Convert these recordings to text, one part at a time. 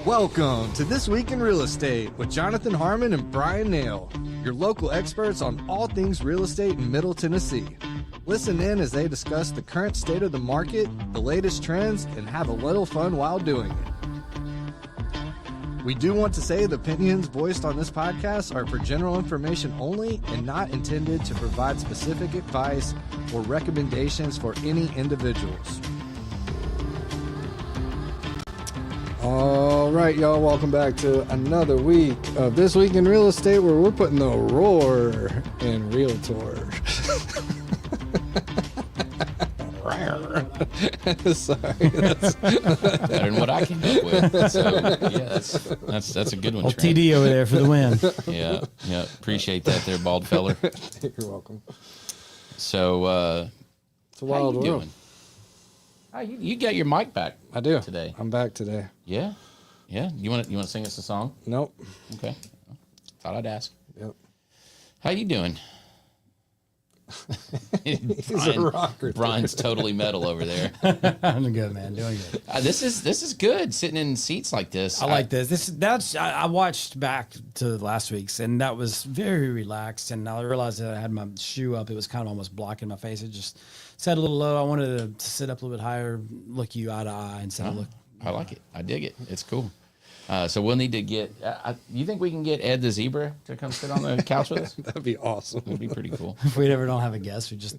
Welcome to This Week in Real Estate with Jonathan Harmon and Bryan Nale, your local experts on all things real estate in Middle Tennessee. Listen in as they discuss the current state of the market, the latest trends, and have a little fun while doing it. We do want to say the opinions voiced on this podcast are for general information only and not intended to provide specific advice or recommendations for any individuals. All right, y'all, welcome back to another week of This Week in Real Estate, where we're putting the roar in realtors. Sorry, that's better than what I came up with. So yeah, that's a good one. Old TD over there for the win. Yeah, appreciate that, there, bald feller. You're welcome. So, it's a wild how you world. doing? You got your mic back. I do today. I'm back today. Yeah. You want to sing us a song? Nope. Okay. Thought I'd ask. Yep. How you doing? He's a rocker. Brian's totally metal over there. I'm good, man. Doing good. This is good. Sitting in seats like this. I like this. I watched back to last week's, and that was very relaxed. And I realized that I had my shoe up. It was kind of almost blocking my face. It just sat a little low. I wanted to sit up a little bit higher, look you eye to eye, instead of look. I like it. I dig it. It's cool. So we'll need to get. You think we can get Ed the zebra to come sit on the couch with us? That'd be awesome. That'd be pretty cool. If we ever don't have a guest, we just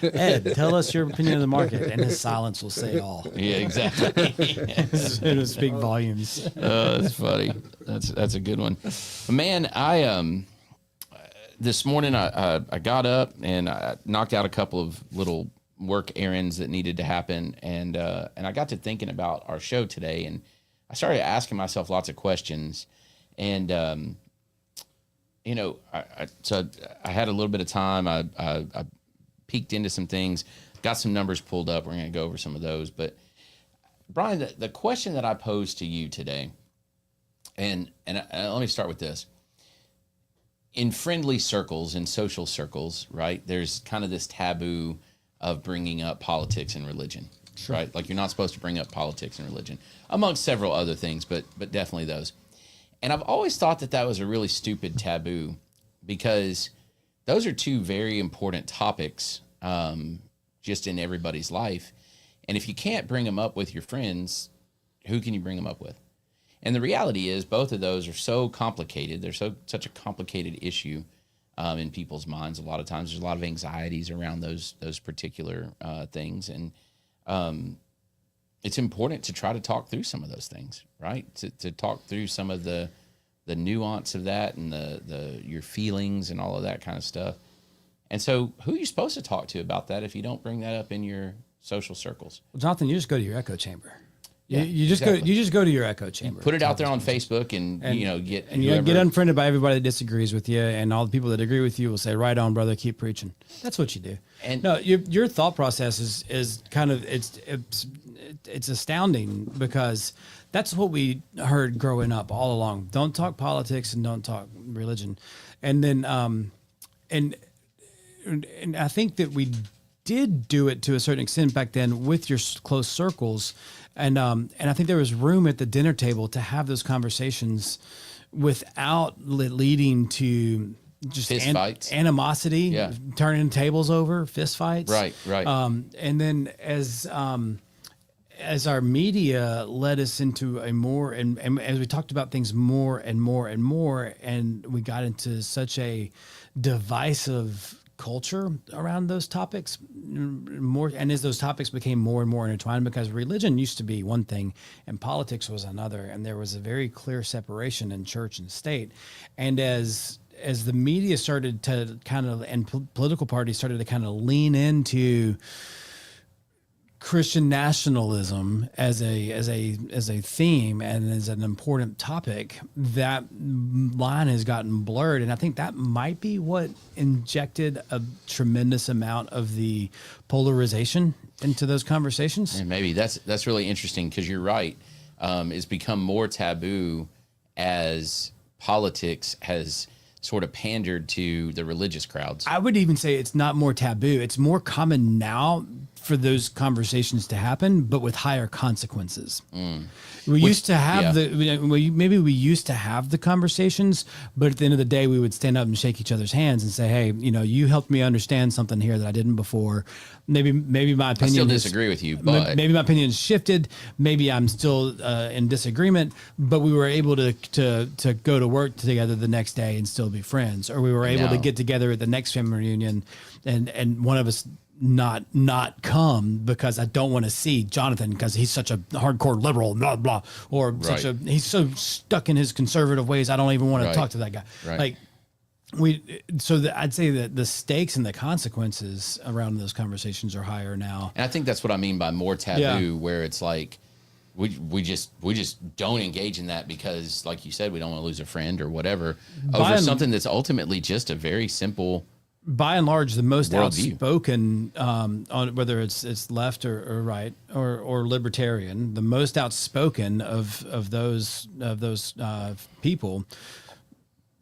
Ed, tell us your opinion of the market, and his silence will say it all. Yeah, exactly. It'll speak volumes. That's funny. That's a good one. Man, I this morning I got up and I knocked out a couple of little work errands that needed to happen, and I got to thinking about our show today, and I started asking myself lots of questions, and so I had a little bit of time. I peeked into some things, got some numbers pulled up. We're going to go over some of those. But Bryan, the question that I posed to you today, and let me start with this. In friendly circles, in social circles, right? There's kind of this taboo of bringing up politics and religion. Sure. Right? Like, you're not supposed to bring up politics and religion, amongst several other things, but definitely those. And I've always thought that was a really stupid taboo, because those are two very important topics just in everybody's life. And if you can't bring them up with your friends, who can you bring them up with? And the reality is both of those are so complicated. They're such a complicated issue in people's minds. A lot of times there's a lot of anxieties around those particular things. And it's important to try to talk through some of those things, right? To talk through some of the nuance of that and the your feelings and all of that kind of stuff. And so who are you supposed to talk to about that if you don't bring that up in your social circles? Well, Jonathan, you just go to your echo chamber. Yeah, you just go to your echo chamber. Put it out there on Facebook and get unfriended by everybody that disagrees with you, and all the people that agree with you will say, "Right on, brother, keep preaching." That's what you do. And no, your thought process is kind of it's astounding, because that's what we heard growing up all along. Don't talk politics and don't talk religion, and then and I think that we did do it to a certain extent back then with your close circles. And I think there was room at the dinner table to have those conversations without leading to just fist fights, animosity, turning tables over, fist fights. Right. And then as our media led us into a more, and as we talked about things more and more and more, and we got into such a divisive culture around those topics more, and as those topics became more and more intertwined, because religion used to be one thing and politics was another, and there was a very clear separation in church and state. And as the media started to kind of, and political parties started to kind of lean into Christian nationalism as a theme and as an important topic, that line has gotten blurred, and I think that might be what injected a tremendous amount of the polarization into those conversations. And maybe that's really interesting, because you're right. It's become more taboo as politics has sort of pandered to the religious crowds. I would even say it's not more taboo. It's more common now for those conversations to happen, but with higher consequences. We used to have maybe we used to have the conversations, but at the end of the day, we would stand up and shake each other's hands and say, hey, you helped me understand something here that I didn't before. Maybe my opinion. I still disagree with you, but maybe my opinion has shifted. Maybe I'm still in disagreement, but we were able to go to work together the next day and still be friends, or we were able to get together at the next family reunion and one of us not come because I don't want to see Jonathan because he's such a hardcore liberal, blah, blah, or he's so stuck in his conservative ways. I don't even want to talk to that guy. Right. Like I'd say that the stakes and the consequences around those conversations are higher now. And I think that's what I mean by more taboo, where it's like, we just don't engage in that because, like you said, we don't want to lose a friend or whatever over something that's ultimately just a very simple. By and large, the most outspoken on whether it's left or right or libertarian, the most outspoken of those people,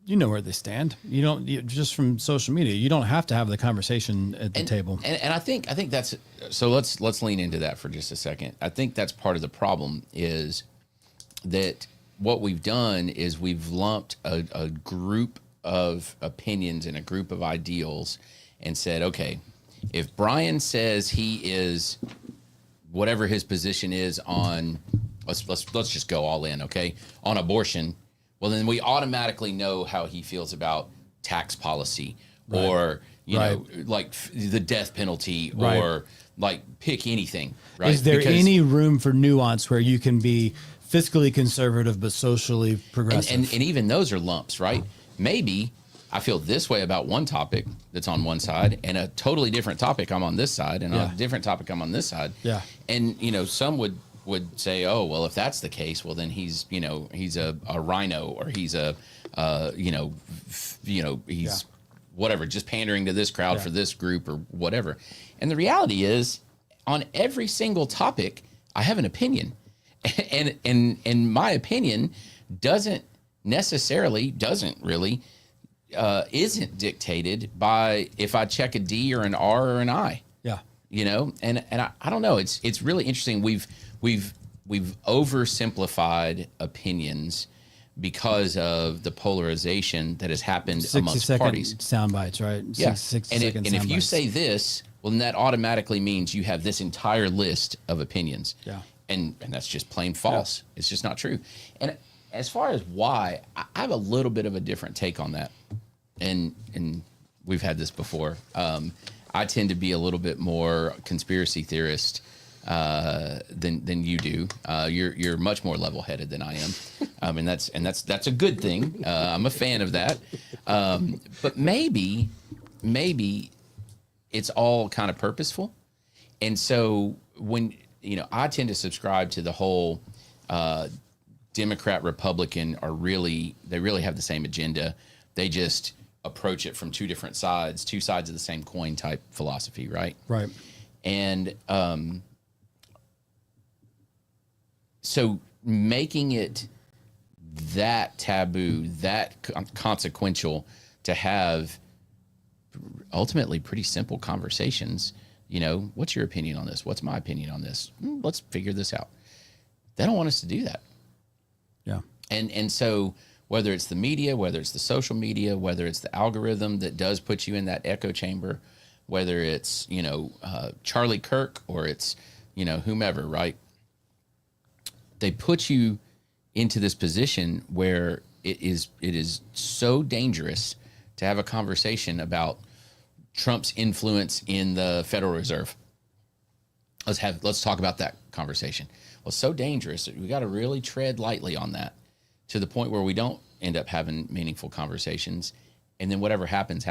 where they stand. You don't just from social media. You don't have to have the conversation at the table. And I think that's so. Let's lean into that for just a second. I think that's part of the problem is that what we've done is we've lumped a group of opinions and a group of ideals and said, okay, if Bryan says he is whatever his position is on, let's just go all in, okay, on abortion, well, then we automatically know how he feels about tax policy or, like the death penalty or like pick anything, right? Is there any room for nuance where you can be fiscally conservative but socially progressive? And even those are lumps, right? Maybe I feel this way about one topic that's on one side and a totally different topic I'm on this side and a different topic I'm on this side. Yeah. And, some would say, oh, well, if that's the case, well, then he's a rhino or he's he's whatever, just pandering to this crowd for this group or whatever. And the reality is on every single topic, I have an opinion and my opinion isn't isn't dictated by if I check a D or an R or an I. Yeah. And I don't know. It's really interesting. We've oversimplified opinions because of the polarization that has happened amongst parties. Sound bites, right? Yeah. And if you say this, well, then that automatically means you have this entire list of opinions. Yeah. And that's just plain false. Yeah. It's just not true. And as far as why, I have a little bit of a different take on that. And we've had this before. I tend to be a little bit more conspiracy theorist than you do. You're much more level-headed than I am. And that's a good thing. I'm a fan of that. But maybe it's all kind of purposeful. And so when, I tend to subscribe to the whole Democrat, Republican they really have the same agenda. They just approach it from two sides of the same coin type philosophy, right? Right. And so making it that taboo, that consequential to have ultimately pretty simple conversations, what's your opinion on this? What's my opinion on this? Let's figure this out. They don't want us to do that. Yeah. And so whether it's the media, whether it's the social media, whether it's the algorithm that does put you in that echo chamber, whether it's, Charlie Kirk or it's, whomever, right? They put you into this position where it is so dangerous to have a conversation about Trump's influence in the Federal Reserve. Let's talk about that conversation. Well, it's so dangerous that we got to really tread lightly on that to the point where we don't end up having meaningful conversations. And then whatever happens.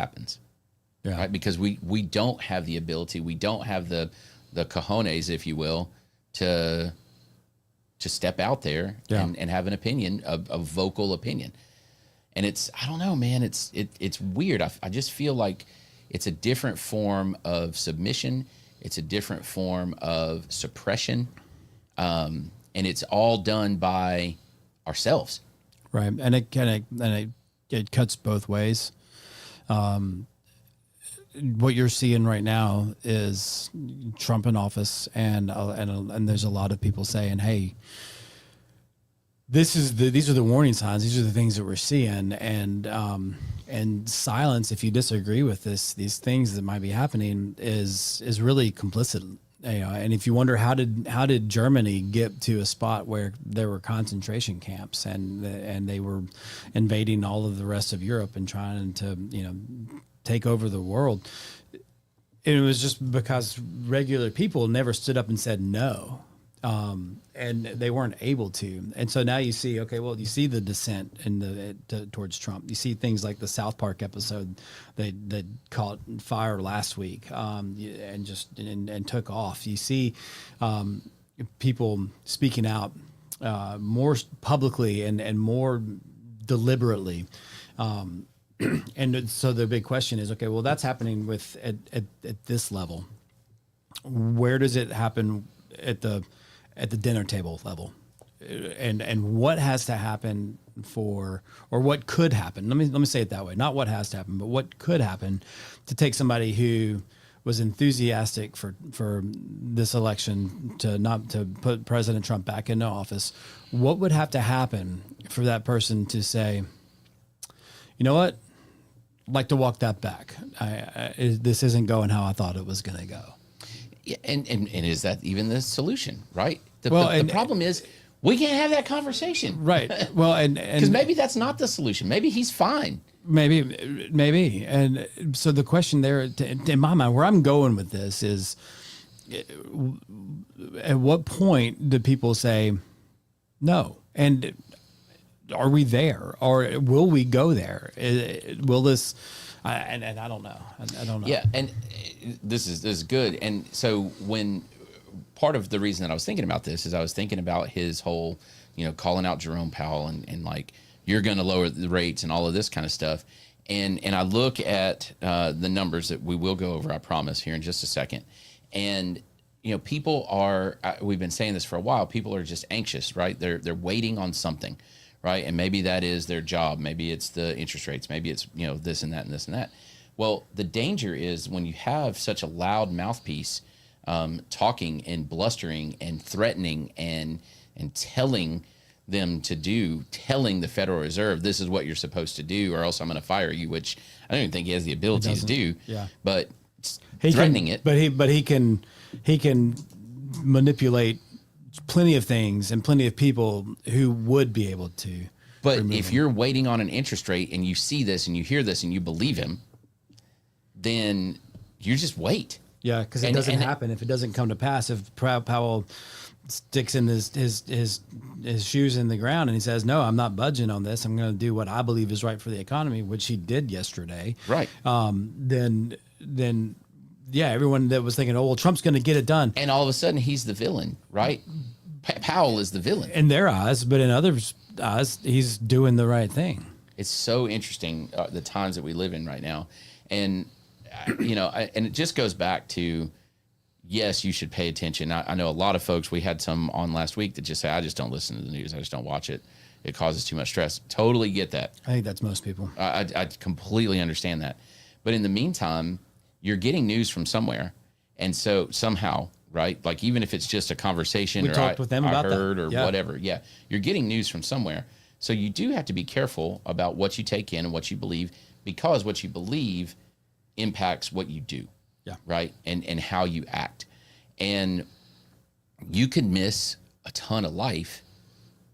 Yeah. Right? Because we don't have the ability, we don't have the cojones, if you will, to step out there and have an opinion, a vocal opinion. And I don't know, man, it's weird. I just feel like it's a different form of submission. It's a different form of suppression. And it's all done by ourselves. Right. And it cuts both ways. what you're seeing right now is Trump in office, and there's a lot of people saying, "Hey, these are the warning signs. These are the things that we're seeing." And silence, if you disagree with these things that might be happening, is really complicit. And if you wonder how did Germany get to a spot where there were concentration camps and they were invading all of the rest of Europe and trying to take over the world, it was just because regular people never stood up and said no. And they weren't able to. And so now you see, you see the descent towards Trump. You see things like the South Park episode that caught fire last week, and took off. You see people speaking out more publicly and more deliberately. And so the big question is, that's happening at this level. Where does it happen at the dinner table level, and what has to happen or what could happen? Let me say it that way. Not what has to happen, but what could happen to take somebody who was enthusiastic for this election to put President Trump back into office. What would have to happen for that person to say, you know what, I'd like to walk that back. This isn't going how I thought it was going to go. Yeah, and is that even the solution, right? The problem is we can't have that conversation. Right. Well, and because maybe that's not the solution. Maybe he's fine. Maybe. And so the question there, in my mind, where I'm going with this is, at what point do people say no? And are we there, or will we go there? Will this? And I don't know. I don't know. Yeah, and this is good. And so when part of the reason that I was thinking about this is I was thinking about his whole, calling out Jerome Powell and like, you're going to lower the rates and all of this kind of stuff. And I look at the numbers that we will go over, I promise, here in just a second. And people are. We've been saying this for a while. People are just anxious, right? They're waiting on something. Right. And maybe that is their job. Maybe it's the interest rates. Maybe it's, this and that and this and that. Well, the danger is when you have such a loud mouthpiece talking and blustering and threatening and telling them telling the Federal Reserve, this is what you're supposed to do or else I'm going to fire you, which I don't even think he has the ability to do. Yeah. But threatening it. But he can manipulate plenty of things and plenty of people who would be able to. But if you're waiting on an interest rate and you see this and you hear this and you believe him, then you just wait. Yeah, because it doesn't happen. If it doesn't come to pass, if Powell sticks in his shoes in the ground and he says, no, I'm not budging on this, I'm going to do what I believe is right for the economy, which he did yesterday. Right. Then yeah, everyone that was thinking, Trump's going to get it done. And all of a sudden, he's the villain, right? Powell is the villain. In their eyes, but in others' eyes, he's doing the right thing. It's so interesting, the times that we live in right now. And, and it just goes back to, yes, you should pay attention. I know a lot of folks, we had some on last week that just say, I just don't listen to the news. I just don't watch it. It causes too much stress. Totally get that. I think that's most people. I completely understand that. But in the meantime, you're getting news from somewhere. And so somehow, right? Like even if it's just a conversation we or talked with them about I heard that. Or whatever. Yeah. You're getting news from somewhere. So you do have to be careful about what you take in and what you believe, because what you believe impacts what you do. Yeah. Right. And how you act. And you could miss a ton of life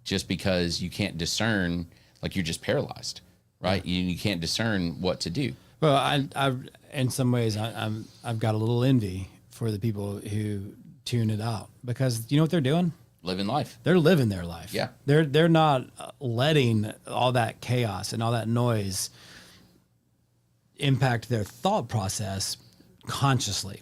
just because you can't discern, like you're just paralyzed, right? Yeah. You can't discern what to do. Well, I in some ways, I've got a little envy for the people who tune it out, because you know what they're doing? Living life. They're living their life. Yeah. They're not letting all that chaos and all that noise impact their thought process consciously.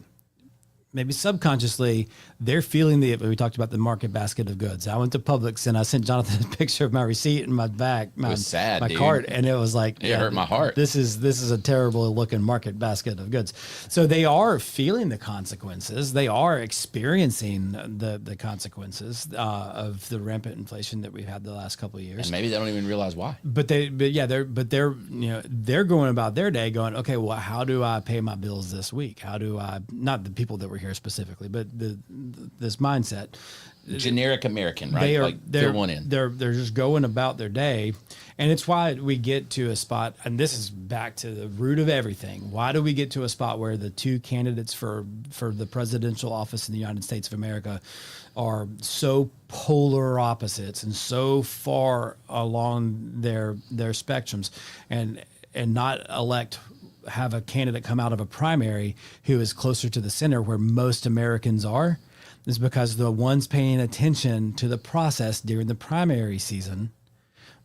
maybe subconsciously, they're feeling we talked about the market basket of goods. I went to Publix and I sent Jonathan a picture of my receipt and my bag, it was sad, my dude. cart, and it was like, it hurt my heart. This is a terrible looking market basket of goods. So they are feeling the consequences. They are experiencing the consequences of the rampant inflation that we've had the last couple of years. And maybe they don't even realize why. They're going about their day going, okay, well, how do I pay my bills this week? How do I, not the people that were here specifically, but this mindset, generic American, right? They're one in. They're just going about their day, and it's why we get to a spot. And this is back to the root of everything. Why do we get to a spot where the two candidates for the presidential office in the United States of America are so polar opposites and so far along their spectrums, and not have a candidate come out of a primary who is closer to the center where most Americans are, is because the ones paying attention to the process during the primary season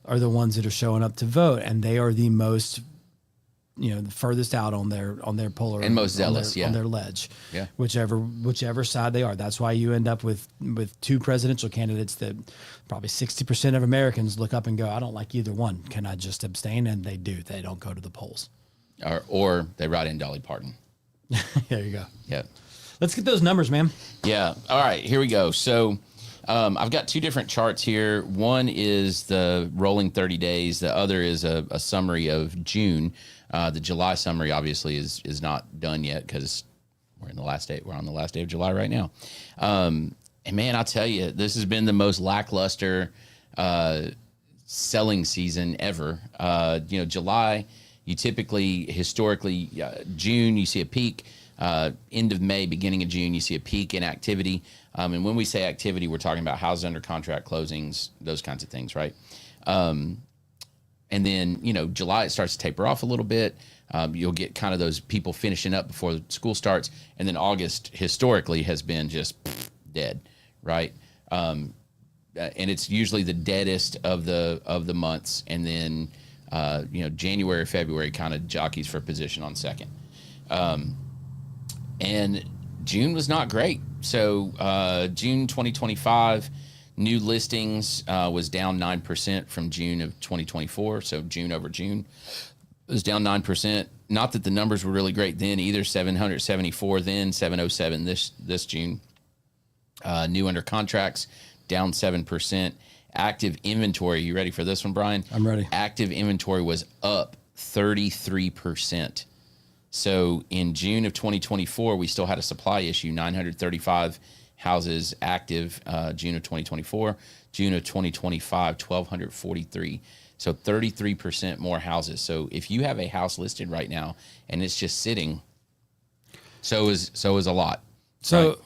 are the ones that are showing up to vote, and they are the most, the furthest out on their polar and most zealous, on their ledge, yeah, whichever side they are. That's why you end up with two presidential candidates that probably 60% of Americans look up and go, I don't like either one. Can I just abstain? And they do. They don't go to the polls. Or they write in Dolly Parton. There you go. Yeah. Let's get those numbers, man. Yeah. All right, here we go. So I've got two different charts here. One is the rolling 30 days. The other is a summary of June. The July summary obviously is not done yet because we're on the last day of July right now. And man, I'll tell you, this has been the most lackluster selling season ever. July, you typically, historically, June, you see a peak. End of May, beginning of June, you see a peak in activity. And when we say activity, we're talking about houses under contract, closings, those kinds of things, right? And then, July, it starts to taper off a little bit. You'll get kind of those people finishing up before school starts. And then August, historically, has been just dead, right? And it's usually the deadest of the months. And then, January, February kind of jockeys for position on second. And June was not great. So June 2025, new listings was down 9% from June of 2024. So June over June was down 9%. Not that the numbers were really great then either. 774 then, 707 this June. New under contracts down 7%. Active inventory, you ready for this one, Bryan? I'm ready. Active inventory was up 33%. So in June of 2024, we still had a supply issue, 935 houses active, June of 2024. June of 2025, 1,243. So 33% more houses. So if you have a house listed right now and it's just sitting, so is a lot. So right?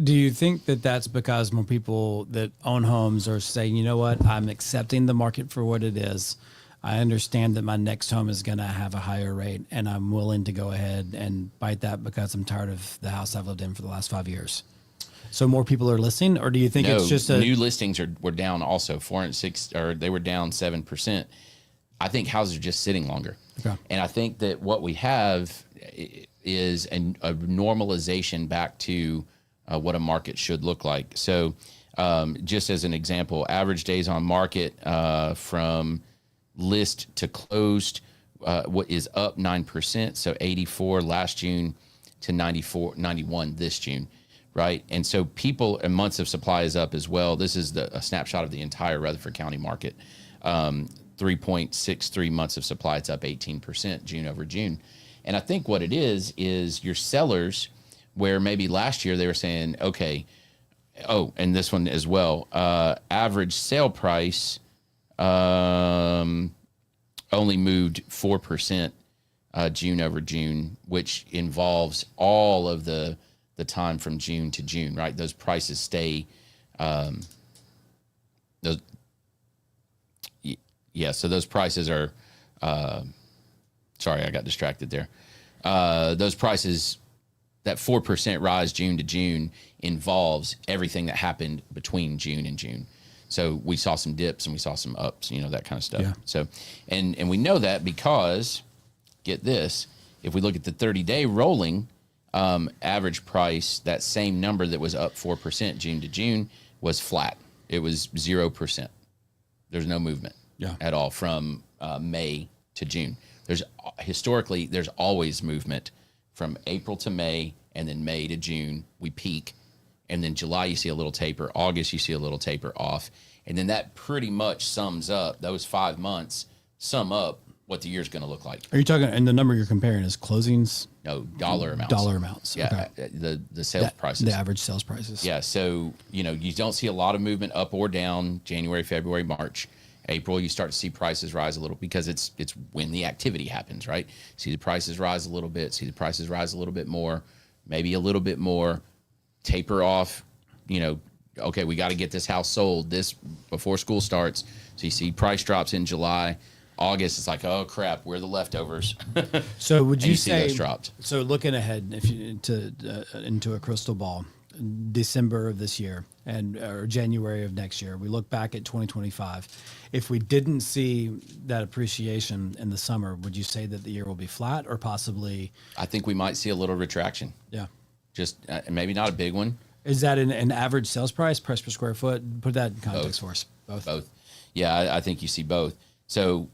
Do you think that that's because more people that own homes are saying, you know what, I'm accepting the market for what it is. I understand that my next home is going to have a higher rate, and I'm willing to go ahead and bite that because I'm tired of the house I've lived in for the last 5 years. So more people are listing, or do you think it's just new listings were down also 4 and 6, or they were down 7%. I think houses are just sitting longer. Okay. And I think that what we have is a normalization back to what a market should look like. So just as an example, average days on market from list to closed what is up 9%. So 84 last June to 91 this June, right? And so people and months of supply is up as well. This is a snapshot of the entire Rutherford County market. 3.63 months of supply. It's up 18% June over June. And I think what it is your sellers, where maybe last year they were saying, okay, and this one as well, average sale price only moved 4% June over June, which involves all of the time from June to June, right? Those prices stay, so those prices are, sorry, I got distracted there. Those prices, that 4% rise June to June involves everything that happened between June and June. So we saw some dips and we saw some ups, that kind of stuff. Yeah. So, and we know that because, get this, if we look at the 30-day rolling, average price, that same number that was up 4% June to June was flat. It was 0%. There's no movement at all from May to June. Historically, there's always movement from April to May, and then May to June, we peak. And then July, you see a little taper. August, you see a little taper off. And then that pretty much sums up, those 5 months sum up what the year's going to look like. Are you talking, and the number you're comparing is closings? No, dollar amounts. Dollar amounts. Yeah, okay. The sales prices. The average sales prices. Yeah, so, you don't see a lot of movement up or down January, February, March. April, you start to see prices rise a little because it's when the activity happens, right? See the prices rise a little bit, see the prices rise a little bit more, maybe a little bit more, taper off, okay, we got to get this house sold this before school starts. So you see price drops in July. August, it's like, oh crap, we're the leftovers. So would you see say those dropped? So looking ahead, if you into a crystal ball, December of this year or January of next year, we look back at 2025. If we didn't see that appreciation in the summer, would you say that the year will be flat or possibly? I think we might see a little retraction. Yeah. Just maybe not a big one. Is that an average sales price per square foot? Put that in context for us. Both. Yeah, I think you see both. So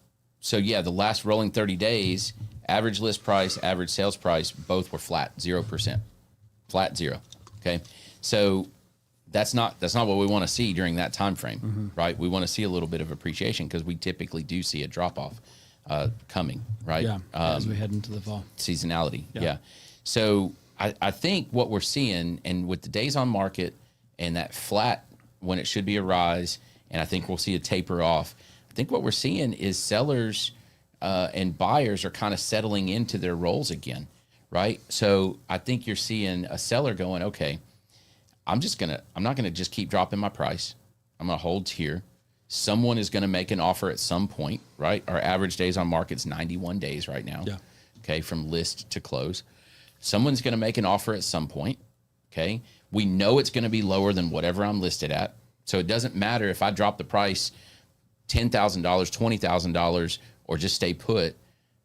yeah, the last rolling 30 days, average list price, average sales price, both were flat, 0%. Flat, 0. Okay. So that's not what we want to see during that time frame, right? We want to see a little bit of appreciation because we typically do see a drop off coming, right? Yeah, as we head into the fall. Seasonality. Yeah. So I think what we're seeing, and with the days on market and that flat when it should be a rise, and I think we'll see a taper off. I think what we're seeing is sellers and buyers are kind of settling into their roles again, right? So I think you're seeing a seller going, okay, I'm not gonna just keep dropping my price. I'm gonna hold here. Someone is gonna make an offer at some point, right? Our average days on market's 91 days right now. Yeah. Okay, from list to close. Someone's gonna make an offer at some point. Okay. We know it's gonna be lower than whatever I'm listed at. So it doesn't matter if I drop the price $10,000, $20,000, or just stay put,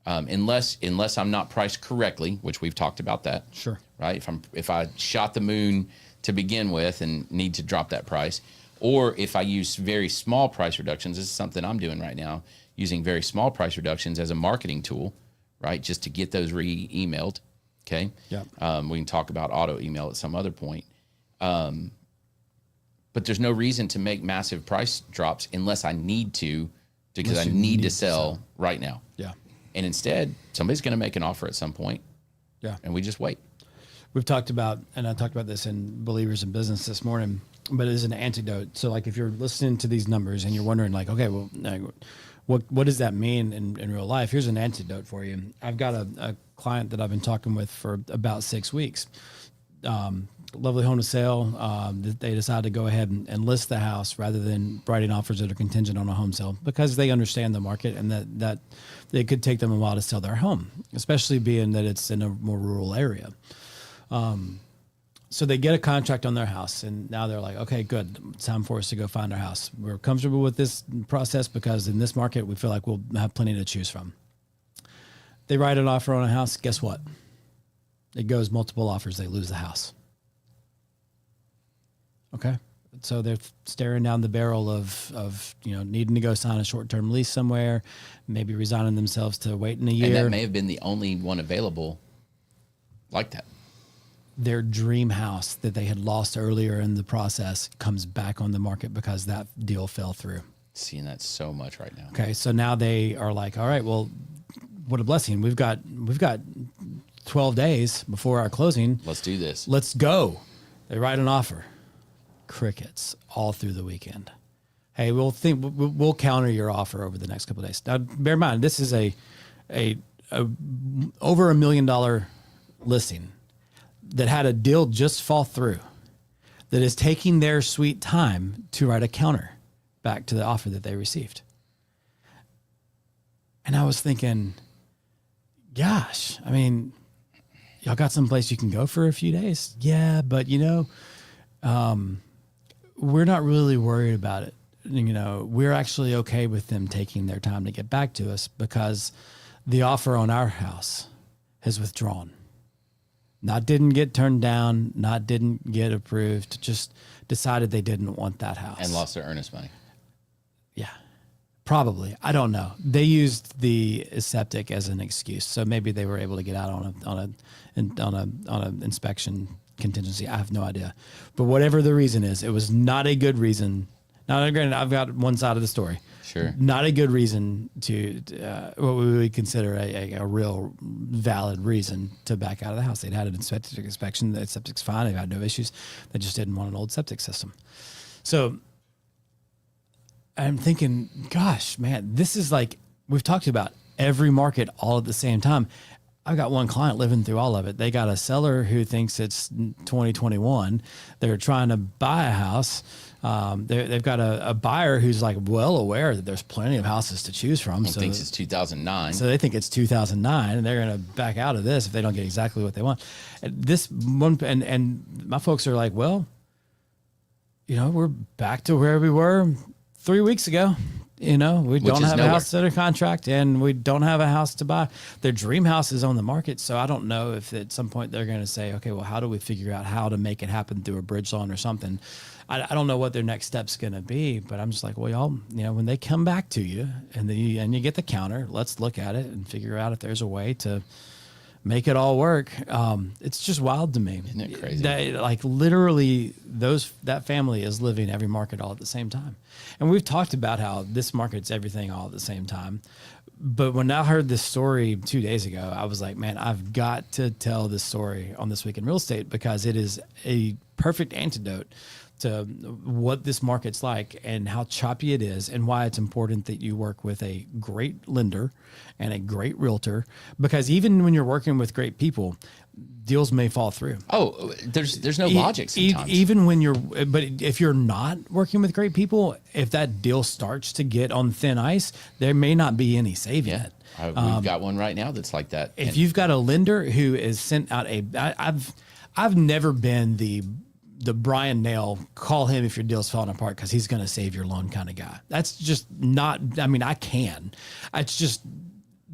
unless I'm not priced correctly, which we've talked about that. Sure. Right. If I shot the moon to begin with and need to drop that price, or if I use very small price reductions, this is something I'm doing right now, using very small price reductions as a marketing tool, right? Just to get those re-emailed. Okay. Yeah. We can talk about auto email at some other point. But there's no reason to make massive price drops unless I need to, because I need to sell right now. Yeah. And instead, somebody's going to make an offer at some point. Yeah. And we just wait. We've talked about, and I talked about this in Believers in Business this morning, but it is an antidote. So like if you're listening to these numbers and you're wondering like, okay, well, what does that mean in real life? Here's an antidote for you. I've got a client that I've been talking with for about 6 weeks. Lovely home to sale. They decided to go ahead and list the house rather than writing offers that are contingent on a home sale because they understand the market and that it could take them a while to sell their home, especially being that it's in a more rural area. So they get a contract on their house and now they're like, okay, good. It's time for us to go find our house. We're comfortable with this process because in this market, we feel like we'll have plenty to choose from. They write an offer on a house. Guess what? It goes multiple offers. They lose the house. Okay. So they're staring down the barrel of needing to go sign a short-term lease somewhere, maybe resigning themselves to waiting a year. And that may have been the only one available like that. Their dream house that they had lost earlier in the process comes back on the market because that deal fell through. Seeing that so much right now. Okay. So now they are like, all right, well, what a blessing. We've got 12 days before our closing. Let's do this. Let's go. They write an offer. Crickets all through the weekend. Hey, we'll counter your offer over the next couple of days. Now, bear in mind, this is a over $1 million listing that had a deal just fall through that is taking their sweet time to write a counter back to the offer that they received. And I was thinking, gosh, I mean, y'all got someplace you can go for a few days? Yeah, but we're not really worried about it. We're actually okay with them taking their time to get back to us because the offer on our house has withdrawn. Not didn't get turned down, not didn't get approved, just decided they didn't want that house. And lost their earnest money. Yeah, probably. I don't know. They used the septic as an excuse, so maybe they were able to get out on an inspection contingency. I have no idea, but whatever the reason is, it was not a good reason. Now, granted, I've got one side of the story. Sure. Not a good reason to what we would consider a real valid reason to back out of the house. They'd had an inspection. The septic's fine. They've had no issues. They just didn't want an old septic system. So I'm thinking, gosh, man, this is like, we've talked about every market all at the same time. I've got one client living through all of it. They got a seller who thinks it's 2021. They're trying to buy a house. They've got a buyer who's like well aware that there's plenty of houses to choose from. And thinks it's 2009. So they think it's 2009, and they're going to back out of this if they don't get exactly what they want. And my folks are like, well, we're back to where we were 3 weeks ago. We don't have a house under contract, and we don't have a house to buy. Their dream house is on the market, so I don't know if at some point they're going to say, okay, well, how do we figure out how to make it happen through a bridge loan or something? I don't know what their next step's going to be, but I'm just like, well, y'all, when they come back to you and you get the counter, let's look at it and figure out if there's a way to make it all work. It's just wild to me. Isn't it crazy? Like literally that family is living every market all at the same time. And we've talked about how this market's everything all at the same time. But when I heard this story 2 days ago, I was like, man, I've got to tell this story on This Week in Real Estate, because it is a perfect antidote to what this market's like and how choppy it is, and why it's important that you work with a great lender and a great realtor, because even when you're working with great people, deals may fall through. Oh, there's no logic sometimes. But if you're not working with great people, if that deal starts to get on thin ice, there may not be any saving it. We've got one right now that's like that. If you've got a lender who is sent out I've never been the Bryan Nale, call him if your deal's falling apart because he's going to save your loan kind of guy. That's just not, I can. It's just,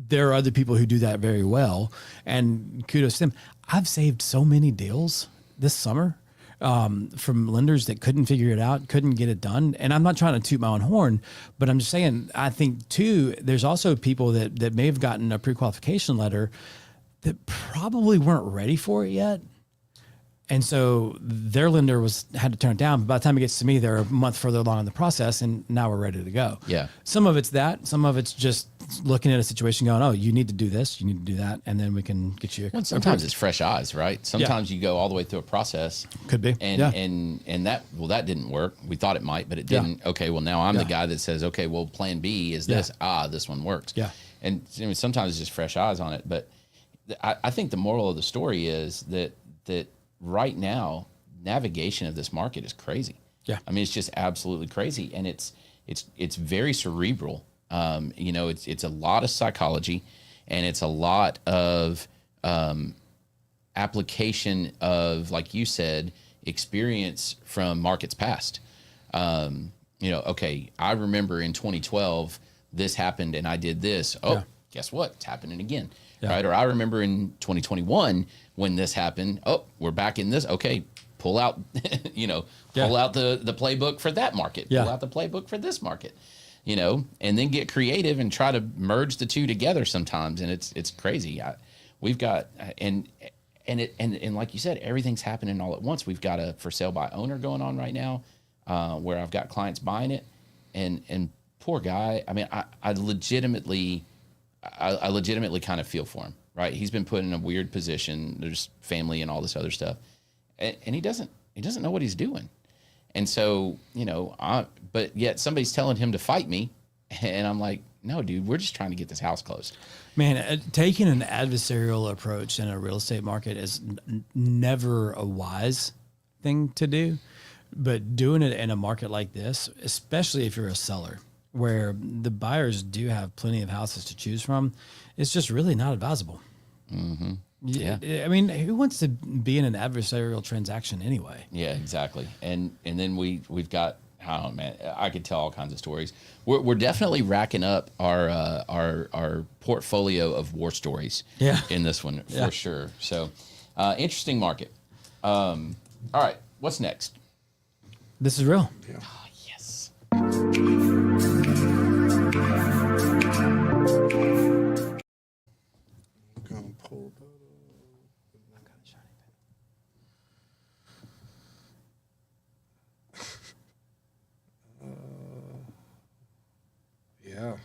there are other people who do that very well, and kudos to them. I've saved so many deals this summer from lenders that couldn't figure it out, couldn't get it done. And I'm not trying to toot my own horn, but I'm just saying, I think too, there's also people that may have gotten a pre-qualification letter that probably weren't ready for it yet. And so their lender had to turn it down. But by the time it gets to me, they're a month further along in the process, and now we're ready to go. Yeah. Some of it's that. Some of it's just looking at a situation going, oh, you need to do this, you need to do that, and then we can get you. Well, sometimes it's fresh eyes, right? Sometimes you go all the way through a process. Could be. And that didn't work. We thought it might, but it didn't. Yeah. Okay, well, now I'm the guy that says, okay, well, plan B is this. This one works. Yeah. And sometimes it's just fresh eyes on it. But I think the moral of the story is that right now, navigation of this market is crazy. Yeah. It's just absolutely crazy. And it's very cerebral. It's a lot of psychology, and it's a lot of application of, like you said, experience from markets past. Okay, I remember in 2012, this happened and I did this. Oh, guess what? It's happening again. Yeah. Right. Or I remember in 2021 when this happened. Oh, we're back in this. Okay, pull out, pull out the playbook for that market. Yeah. Pull out the playbook for this market. And then get creative and try to merge the two together sometimes, and it's crazy. We've got and like you said, everything's happening all at once. We've got a for sale by owner going on right now, where I've got clients buying it, and poor guy. I legitimately kind of feel for him, right? He's been put in a weird position. There's family and all this other stuff, and he doesn't know what he's doing. And so, but yet somebody's telling him to fight me, and I'm like, no, dude, we're just trying to get this house closed. Man, taking an adversarial approach in a real estate market is never a wise thing to do, but doing it in a market like this, especially if you're a seller, where the buyers do have plenty of houses to choose from, it's just really not advisable. Mm-hmm. Yeah. Who wants to be in an adversarial transaction anyway? Yeah, exactly. And then we've got, oh man, I could tell all kinds of stories. We're definitely racking up our portfolio of war stories. Yeah. In this one for sure. So Interesting market. All right, what's next? This is real. Yeah. Oh, yes. Gonna pull that yeah.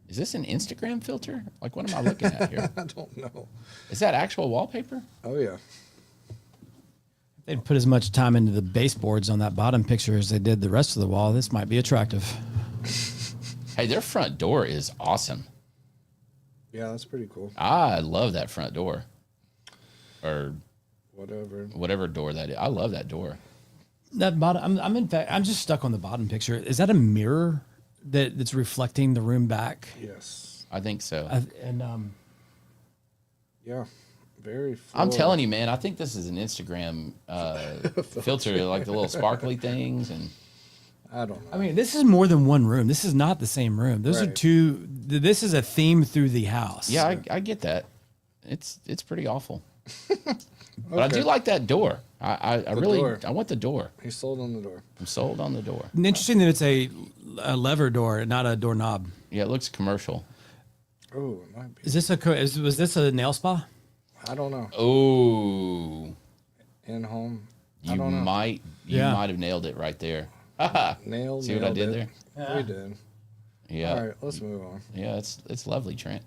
Is this an Instagram filter? Like, what am I looking at here? I don't know. Is that actual wallpaper? Oh, yeah. They'd put as much time into the baseboards on that bottom picture as they did the rest of the wall. This might be attractive. Hey, their front door is awesome. Yeah, that's pretty cool. I love that front door. Or whatever door that is. I love that door. That bottom, I'm just stuck on the bottom picture. Is that a mirror that's reflecting the room back? Yes. I think so. Yeah. Very I'm telling you, man, I think this is an Instagram filter, like the little sparkly things. And I don't know. I mean, this is more than one room. This is not the same room. Those are two. This is a theme through the house. yeah, I get that. It's pretty awful. But I do like that door. I really door. I want the door. He's sold on the door. I'm sold on the door. Interesting that it's a lever door, not a doorknob. Yeah, it looks commercial. Oh, it might be. Is this was this a nail spa? I don't know. Oh, In home. you might have nailed it right there. Nailed. See what I did it. there? Yeah. We did. Yeah. All right, let's move on. Yeah, it's lovely, Trent.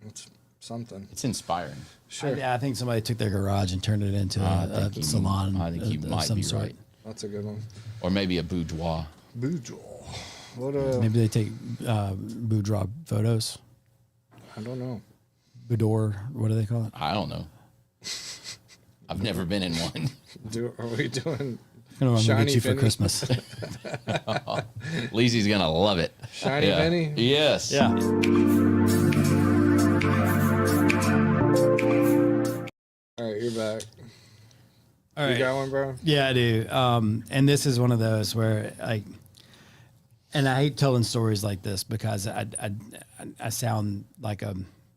It's something. It's inspiring. Sure. I think somebody took their garage and turned it into a salon. I think you of might some be sort. right. That's a good one. Or maybe a boudoir. Boudoir. What Maybe they take boudoir photos. I don't know. Boudoir, what do they call it? I don't know. I've never been in one. Are we doing I don't know what I'm gonna Shiny get you for penny? Christmas. Lizzy's gonna love it. Shiny Yeah. penny? Yes. Yeah. All right, you're back. All right. You got one, bro? Yeah, I do. And this is one of those where and I hate telling stories like this because I sound like a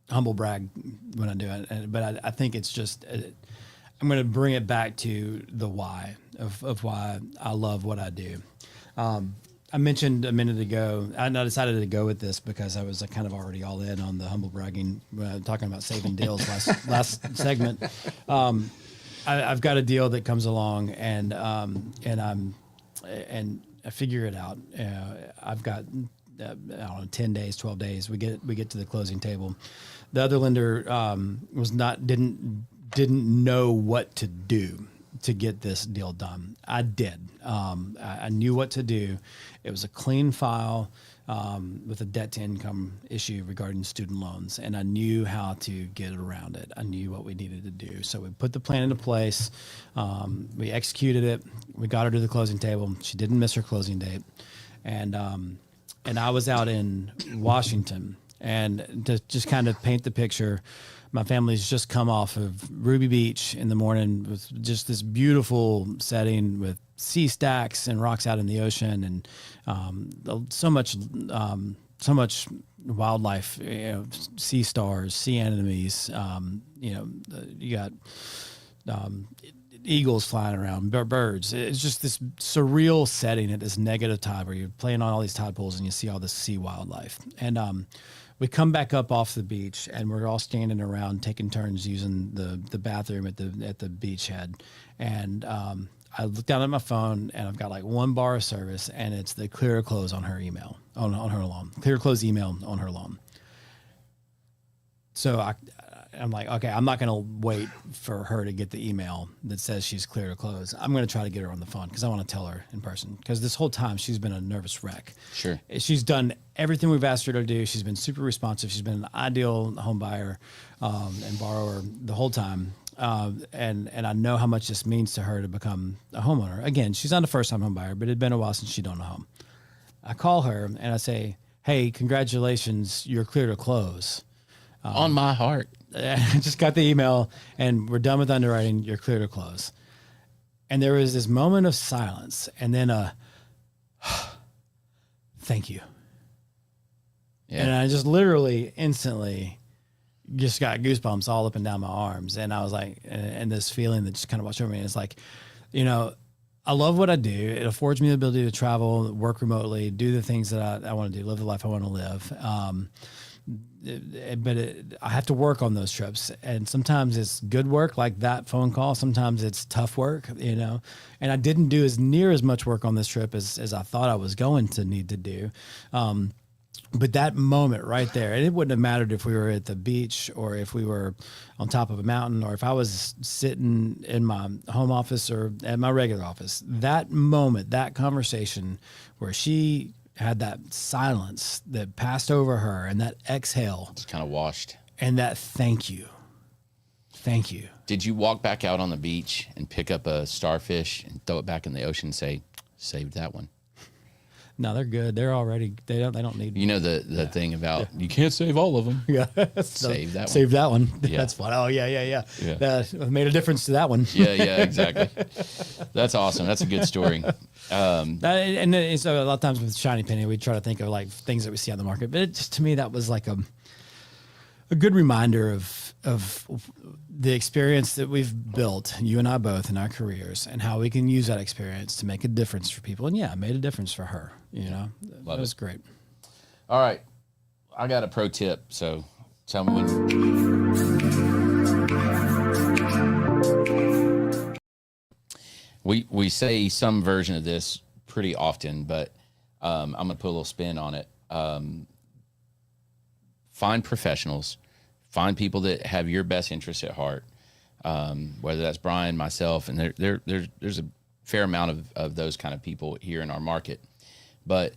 humble brag when I do it, but I think it's just I'm going to bring it back to the why of why I love what I do. I mentioned a minute ago, I decided to go with this because I was kind of already all in on the humble bragging, talking about saving deals last segment. I've got a deal that comes along and I figure it out. I've got, I don't know, 10 days, 12 days. We get to the closing table. The other lender didn't know what to do to get this deal done. I did. I knew what to do. It was a clean file with a debt to income issue regarding student loans, and I knew how to get around it. I knew what we needed to do. So we put the plan into place. We executed it. We got her to the closing table. She didn't miss her closing date. And I was out in Washington, and to just kind of paint the picture, my family's just come off of Ruby Beach in the morning with just this beautiful setting with sea stacks and rocks out in the ocean, and so much wildlife, sea stars, sea anemones, you got eagles flying around, birds. It's just this surreal setting at this negative tide where you're playing on all these tide pools and you see all this sea wildlife. And we come back up off the beach and we're all standing around taking turns using the bathroom at the beachhead. And I look down at my phone and I've got like one bar of service, and it's the clear or close on her email, on her loan. Clear or close email on her loan. So I'm like, okay, I'm not going to wait for her to get the email that says she's clear to close. I'm going to try to get her on the phone because I want to tell her in person, because this whole time she's been a nervous wreck. Sure. She's done everything we've asked her to do. She's been super responsive. She's been an ideal home buyer and borrower the whole time. And I know how much this means to her to become a homeowner. Again, she's not a first-time home buyer, but it had been a while since she'd owned a home. I call her and I say, hey, congratulations, you're clear to close. On my heart. I just got the email and we're done with underwriting. You're clear to close. And there was this moment of silence and then thank you. Yeah. And I just literally instantly just got goosebumps all up and down my arms. And I was like, and this feeling that just kind of washed over me. And it's like, you know, I love what I do. It affords me the ability to travel, work remotely, do the things that I want to do, live the life I want to live. I have to work on those trips, and sometimes it's good work like that phone call. Sometimes it's tough work, you know, and I didn't do as near as much work on this trip as I thought I was going to need to do. But that moment right there, and it wouldn't have mattered if we were at the beach or if we were on top of a mountain or if I was sitting in my home office or at my regular office. That moment, that conversation where she had that silence that passed over her and that exhale. Just kind of washed. And that thank you. Thank you. Did you walk back out on the beach and pick up a starfish and throw it back in the ocean and say, saved that one? No, they're good. They're already, they don't need. You know the thing about you can't save all of them. Yeah. Save that one. Save that one. Yeah. That's fun. Oh, yeah. That made a difference to that one. Yeah, exactly. That's awesome. That's a good story. And so a lot of times with Shiny Penny, we try to think of like things that we see on the market. But it just, to me, that was like a good reminder of the experience that we've built, you and I both, in our careers, and how we can use that experience to make a difference for people. And yeah, it made a difference for her. You know, that was great. All right. I got a pro tip. So tell me when. We say some version of this pretty often, but I'm going to put a little spin on it. Find professionals. Find people that have your best interests at heart, whether that's Bryan, myself, and there's a fair amount of those kind of people here in our market. But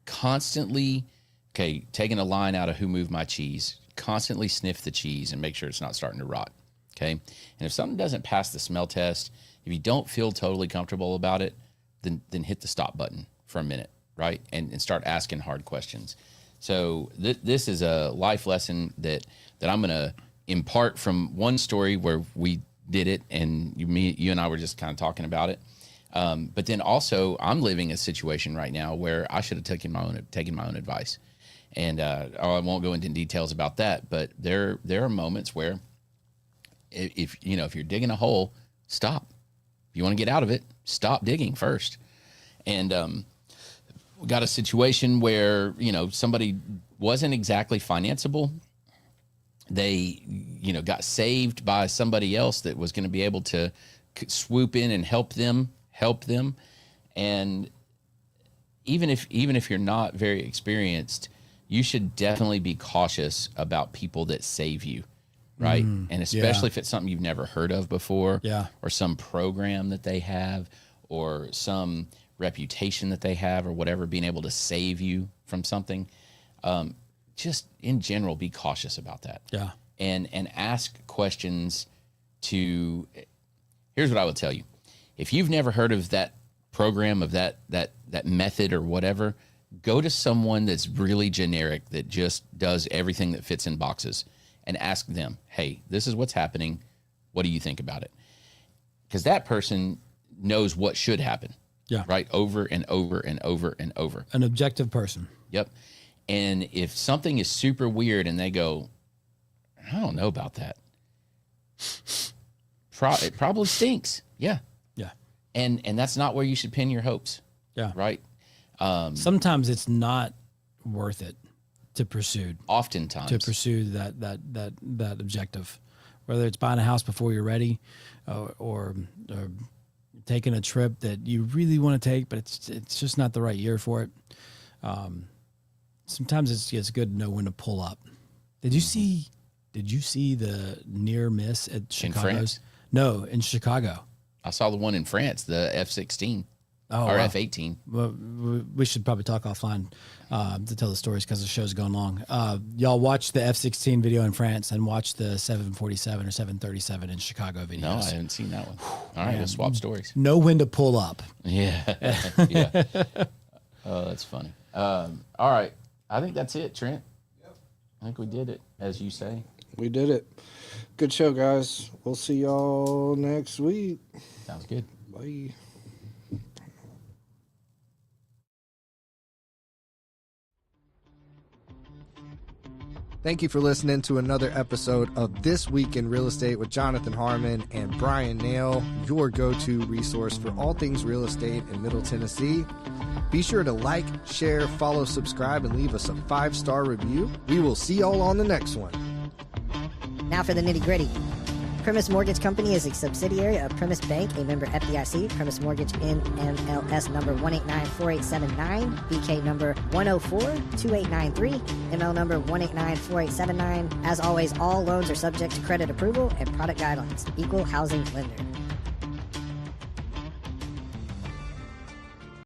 constantly, taking a line out of Who Moved My Cheese, constantly sniff the cheese and make sure it's not starting to rot, okay? And if something doesn't pass the smell test, if you don't feel totally comfortable about it, then hit the stop button for a minute, right? And start asking hard questions. So this is a life lesson that I'm going to impart from one story where we did it, and you and I were just kind of talking about it. But then also, I'm living a situation right now where I should have taken my own advice, and I won't go into details about that. But there are moments where, if you're digging a hole, stop. If you want to get out of it, stop digging first. And we got a situation where somebody wasn't exactly financeable. They got saved by somebody else that was going to be able to swoop in and help them. And even if you're not very experienced, you should definitely be cautious about people that save you, right? And especially if it's something you've never heard of before, or some program that they have, or some reputation that they have, or whatever, being able to save you from something. Just in general, be cautious about that. Yeah. And ask questions to. Here's what I would tell you. If you've never heard of that program, of that method or whatever, go to someone that's really generic, that just does everything that fits in boxes, and ask them, hey, this is what's happening. What do you think about it? Because that person knows what should happen. Yeah. Right? Over and over and over and over. An objective person. Yep. And if something is super weird and they go, I don't know about that, it probably stinks. Yeah. Yeah. And that's not where you should pin your hopes. Yeah. Right. Sometimes it's not worth it to pursue. Oftentimes. To pursue that objective, whether it's buying a house before you're ready, or taking a trip that you really want to take, but it's just not the right year for it. Sometimes it's good to know when to pull up. Did you see the near miss at Chicago's? In France? No, in Chicago. I saw the one in France, the F-16 or F-18. Well, we should probably talk offline to tell the stories because the show's going long. Y'all watch the F-16 video in France and watch the 747 or 737 in Chicago videos. No, I haven't seen that one. All right, let's swap stories. Know when to pull up. Yeah. Yeah. Oh, that's funny. All right. I think that's it, Trent. Yep. I think we did it, as you say. We did it. Good show, guys. We'll see y'all next week. Sounds good. Bye. Thank you for listening to another episode of This Week in Real Estate with Jonathan Harmon and Bryan Nale, your go-to resource for all things real estate in Middle Tennessee. Be sure to like, share, follow, subscribe, and leave us a 5-star review. We will see y'all on the next one. Now for the nitty-gritty. Primis Mortgage Company is a subsidiary of Primis Bank, a member FDIC. Primis Mortgage NMLS number 1894879, BK number 1042893, ML number 1894879. As always, all loans are subject to credit approval and product guidelines. Equal housing lender.